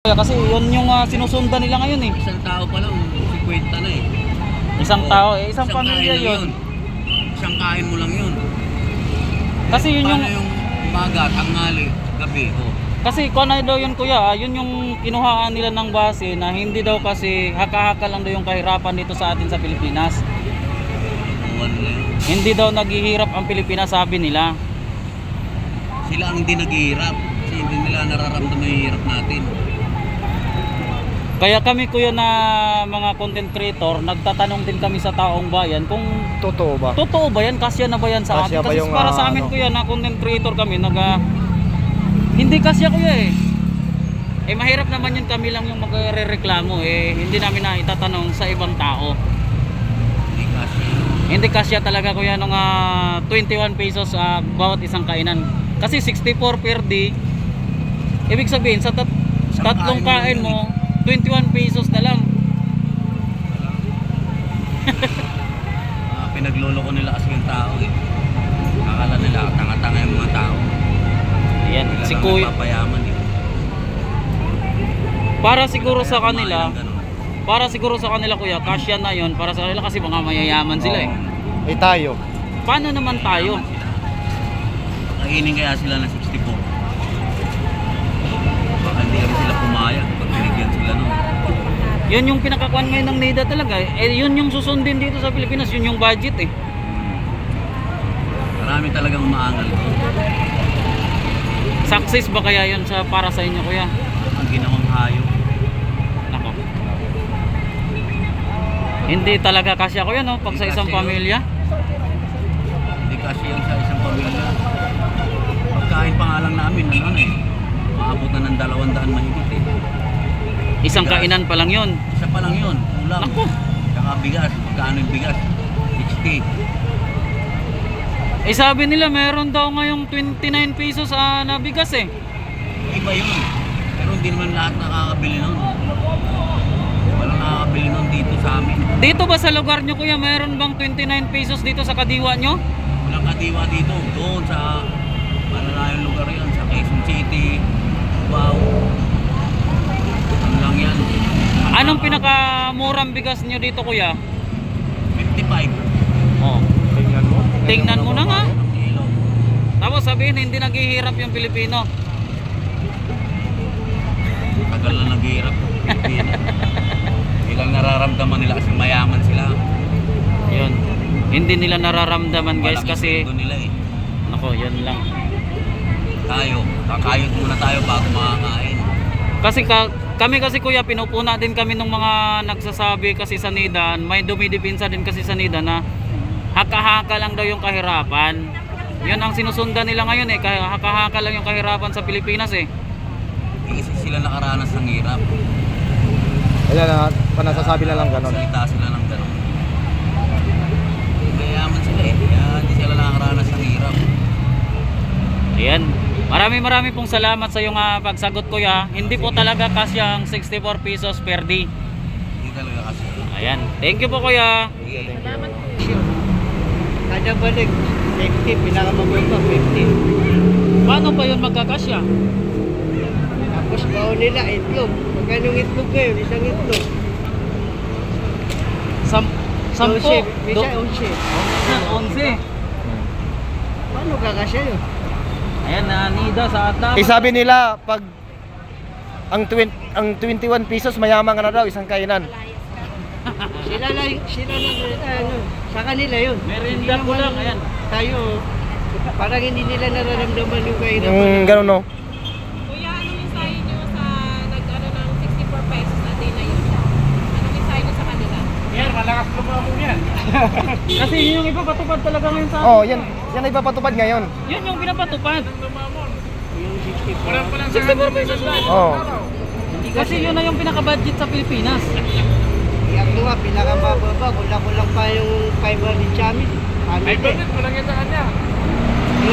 Kasi yun yung sinusundan nila ngayon eh. Isang tao pa lang, 50 na eh. Isang tao eh, isang pamilya kain lang yun. Isang kain mo lang yun. Kasi yun paano yung umaga, tanghali, gabi? Oh. kasi kung ano daw yun kuya, yun yung kinuhaan nila ng base na hindi daw kasi haka-haka lang daw yung kahirapan dito sa atin sa Pilipinas. Ano yun? Hindi daw naghihirap ang Pilipinas, sabi nila. Sila ang hindi naghihirap. Kasi hindi nila nararamdaman yung hirap natin. Kaya kami kuya na mga content creator, nagtatanong din kami sa taong bayan kung Totoo ba? totoo ba yan, kasya na ba yan sa Kasya atin? ba Kasi yung, para sa amin ano? kuya na content creator kami, hindi kasya kuya eh. Eh mahirap naman yun, kami lang yung magre-reklamo eh. Hindi namin na itatanong sa ibang tao. Hindi kasi. Hindi kasya talaga kuya nung 21 pesos bawat isang kainan. Kasi 64 per day. Ibig sabihin sa tatlong kain mo, 21 pesos na lang. Pinagloloko nila kasi yung tao eh. Akala nila tanga-tanga yung mga tao. Ayan, Nila si lang kuya. nagpapayaman eh. Para siguro sa Kaya kanila, kumain ng ganun. para siguro sa kanila kuya, kasya na yon para sa kanila kasi mga mayayaman sila eh. Eh tayo. Paano naman tayo? Kainin kaya sila ng 64. Baka hindi kami sila pumayag pag binigyan sila nun. Yun yung pinakakuan ngayon ng NIDA talaga eh. Eh yun yung susundin dito sa Pilipinas, yun yung budget eh. Marami talagang umaangal doon. Success ba kaya yun sa para sa inyo kuya? Ang ginawang hayop. Nako. Hindi talaga kasya kuya no pag sa Hindi isang kasya yun. pamilya. Hindi kasi yung sa isang pamilya. Pagkain pa nga lang namin, ano eh. Maabot na ng 200 mahigit eh. Isang Bigas. kainan pa lang yun. Isa pa lang yun, ulam. Nako. Saka bigas, magkano yung bigas? 60. Eh sabi nila meron daw ngayong 29 pesos na bigas eh. Iba yun. Pero hindi naman lahat nakakabili nun. Walang nakakabili nun dito sa amin. Dito ba sa lugar nyo kuya meron bang 29 pesos dito sa kadiwa nyo? Walang kadiwa dito. Doon sa malalayong lugar yun. Sa Quezon City. Wow. Ano lang yan? Anong pinakamurang bigas nyo dito kuya? 55. Oh. Tingnan mo. Tingnan mo na nga. Ang kilo. Tapos sabihin hindi naghihirap yung Pilipino. Tagal na naghihirap. Pilipino. Ilang nararamdaman nila kasi mayaman sila. Yun. Hindi nila nararamdaman guys Malaki kasi sweldo nila eh. nako, yun lang. Tayo, kakayod muna tayo bago makakain. Kasi kami kasi kuya pinupuna din kami ng mga nagsasabi kasi sa NIDA, may dumidipinsa din kasi sa NIDA na haka-haka lang daw yung kahirapan. Yun ang sinusundan nila ngayon eh, haka-haka lang yung kahirapan sa Pilipinas eh. Kasi sila nakaranas ng hirap. Ayan na, panasasabi na lang ganon. Salita sila ng gano'n. Mayaman sila eh, kaya hindi sila nakaranas ng hirap. Ayan. Marami pong salamat sa iyong pagsagot kuya. Hindi po talaga kasya ang 64 pesos per day. Hindi talaga kasi. Ayan. Thank you po kuya. Sige. Kada balik, 50, pinakamababa, 50. Paano ba yun magkakasya? Tapos baon nila, itlog. Magkano itlog ngayon? Isang itlog. Sampo. 12, minsan 11. 11. Paano kakasya yun? Ayan na NIDA sa atap. Eh sabi nila pag ang 21 pesos mayaman ka na daw isang kainan. Sila lang, ano, sa kanila yun. Merinda Hindi ko naman lang, ayan. Tayo, parang hindi nila nararamdaman yung kahirapan. Yung gano'n no. Kuya, anong mensahe nyo sa nag-ano ng 64 pesos na day na yun? Anong mensahe nyo sa kanila? Kasi yun yung ipapatupad talaga ngayon sa Oh, yan ay ipapatupad ngayon. Yun yung pinapatupad. Yung 64. 64 pesos lang. Oh. Kasi yun na yung pinaka-budget sa Pilipinas. Iyak ko nga, pinakamababa, kulang-kulang pa yung 500 chamis. 500 Walang yan sa kanya.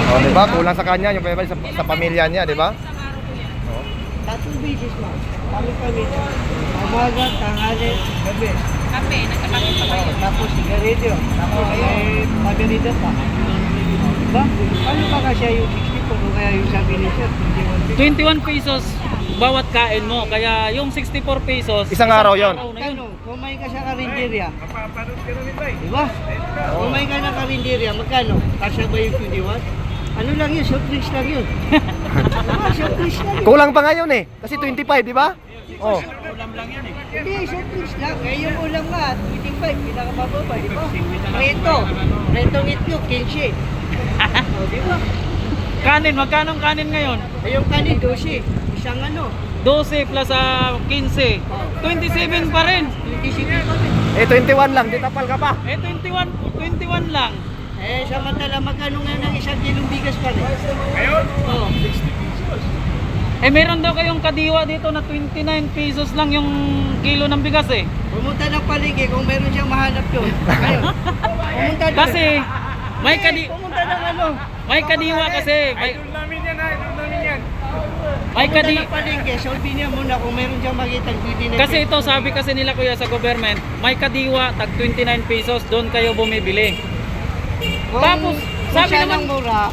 Oh, di ba? Kulang sa kanya yung sa pamilya niya, di ba? Isang araw kuya. Tatlong beses ma. Kami pamilya. Umaga, tanghali, gabi. Kape, nagkakape pa kayo. Tapos sigarilyo. Tapos pamerida pa. Diba? Paano ba kasi yung 64 o kaya yung sabi ni Sir, 21 pesos? 21 pesos bawat kain mo. Kaya yung 64 pesos, Isang araw yun. na yun. Ano, kumain ka sa karinderya. Diba? Kumain ka ng karinderya, magkano? Kasya ba yung 21? Ano lang yun, soft drinks lang yun. Diba, soft drinks lang yun. Kulang pa ngayon eh. Kasi 25, di ba? Oh. Hindi, soft drinks lang. Eh, yung ulam nga, 25, pinakamababa, di ba? Retong itlog, 15. O, di ba? Kanin, magkano ang kanin ngayon? Eh, yung kanin, 12. Isang ano, 12 plus 15. 27 pa rin. 27 pa rin. Eh, 21 lang. Di tapal ka pa. Eh, 21 lang. Eh, samantala, magkano nga ng isang kilong bigas pa rin? Ngayon? Oo. Eh, meron daw kayong kadiwa dito na 29 pesos lang yung kilo ng bigas eh. Pumunta ng palengke kung meron siyang mahanap doon. Ngayon, pumunta doon. Kasi, may Pumunta ng ano. may kadiwa kasi. May Pumunta kadi... ng palengke, solve niya muna kung meron siyang makita 29 Kasi ito, sabi kasi nila kuya sa government, may kadiwa, tag 29 pesos, doon kayo bumibili. Kung, Tapos, kung sabi siya naman- ng mura,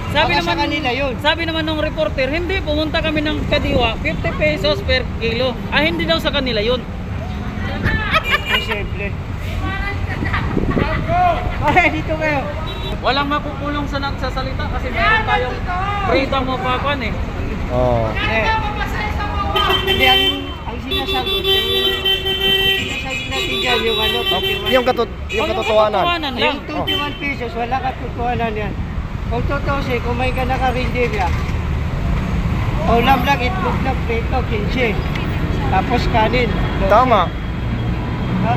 Sabi baka naman, sa kanila yun. sabi naman ng reporter, hindi, pumunta kami ng kadiwa, 50 pesos per kilo. Ah, hindi daw sa kanila yun. Posible. Okay, dito kayo. Walang makukulong sa nagsasalita kasi meron tayong freedom of papan eh. Oh. Hindi, ang sinasagot, sinasagot natin dyan yung ano, 21. Yung katotohanan. katotohanan lang. Yung 21 pesos, wala katotohanan yan. Kung totoo siya, kumain ka na karinderya, ulam lang, itlog lang, prito, 15. Tapos kanin. 12. Tama. Ha?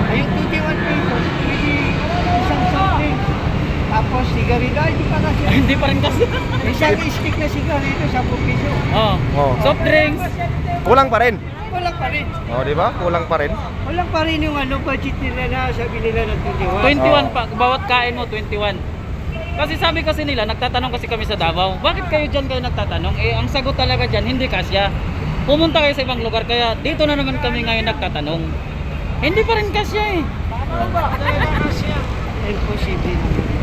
Ay, yung 21 pesos, pwede isang soft drinks. Tapos sigarilyo, ay, di pa kasi. Hindi pa rin kasi. Isang stick na sigarilyo, 10 piso. Oh. Oh. Soft drinks. Kulang pa rin. Wala pa rin. Oh, di ba? Kulang pa rin. Wala pa rin yung ano, budget nila na sabi nila ng 21 21. pa, bawat kain mo 21. Kasi sabi kasi nila, nagtatanong kasi kami sa Davao, bakit kayo dyan kayo nagtatanong? Eh, ang sagot talaga dyan, hindi kasya. Pumunta kayo sa ibang lugar, kaya dito na naman kami ngayon nagtatanong. Hindi pa rin kasya eh. Imposible.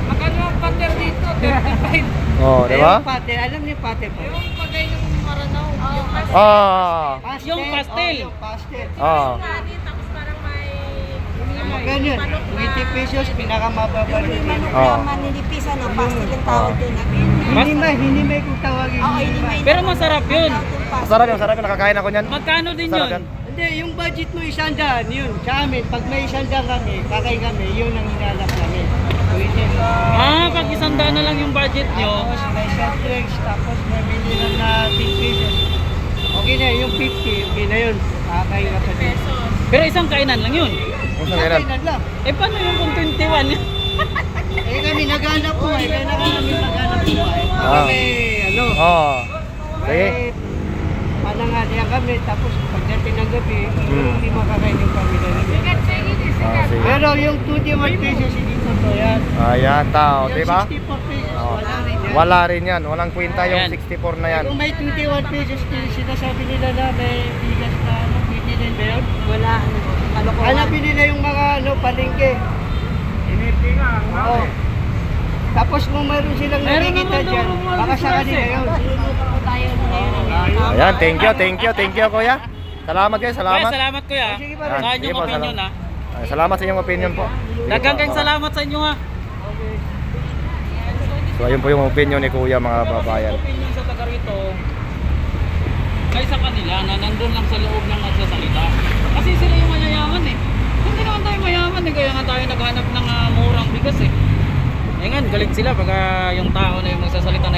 Magkano ang pater dito? 35. Oh, di ba? Yung pate, alam niyo pate pa? Yung pagay ng Maranao. Yung mas Ah. Pastel. Yung pastel. Oh, yung pastel. Ah. kanin, tapos parang may... Magkano yun? 20 pesos, pinakamababa din. Ah. Maninipis, ano, pastel ang tawag doon. Hindi may kung tawagin. Oo, hindi may Pero masarap yun. Masarap yung sarap. Nakakain ako niyan. Magkano din Sarap yun? yan. Hindi, yung budget mo 100, yun. Sa amin, pag may 100 kami, kakain kami, yun ang hinalap namin. Pwede. Ah, pag 100 na lang yung budget nyo. Tapos may soft drinks, tapos may bili lang na 10 pesos. Okay na, yung 50, okay na yun. Kakain ka pa din. Pero isang kainan lang yun. Gusto nga Kainan lang. Eh, paano yung kung 21? Eh kami naghanap po eh, kaya kami maghanap po eh. Ah. Kami, ano, Oh. Sige. may panangalian kami, tapos pagdating ng gabi, hindi makakain yung pamilya namin. Ah, sige. Pero yung 21 pesos, hindi totoo yan. Ayan, tao, Yung di ba? 64 pesos, Oh. wala rin yan. Wala rin yan. Walang kwenta yung Ayan. 64 na yan. Kung may 21 pesos, sinasabi nila na may bigas na ano, pwede din ba yun? Wala, ano, kalokohan. Hanapin nila yung mga ano, palengke. Oo. Tapos kung meron silang Meron nakikita naman daw dyan, mga baka sa kanila resource yun. Tayo na ngayon. Ayan, thank you, kuya. Salamat kayo, Kaya salamat. salamat kuya. Sige pa Sa rin. Sige inyong po, opinion ha. Ay, salamat sa inyong opinion po. Sige Daghang po. kayong salamat sa inyo ha. So, ayun po yung opinion ni kuya, mga babayan. Opinion sa taga rito, kaysa kanila na nandun lang sa loob ng nagsasalita. Kasi sila yung mayayaman eh. Hindi naman tayo mayaman eh, kaya nga tayo naghanap ng murang bigas eh. Eh nga, galit sila pag yung tao na yung nagsasalita na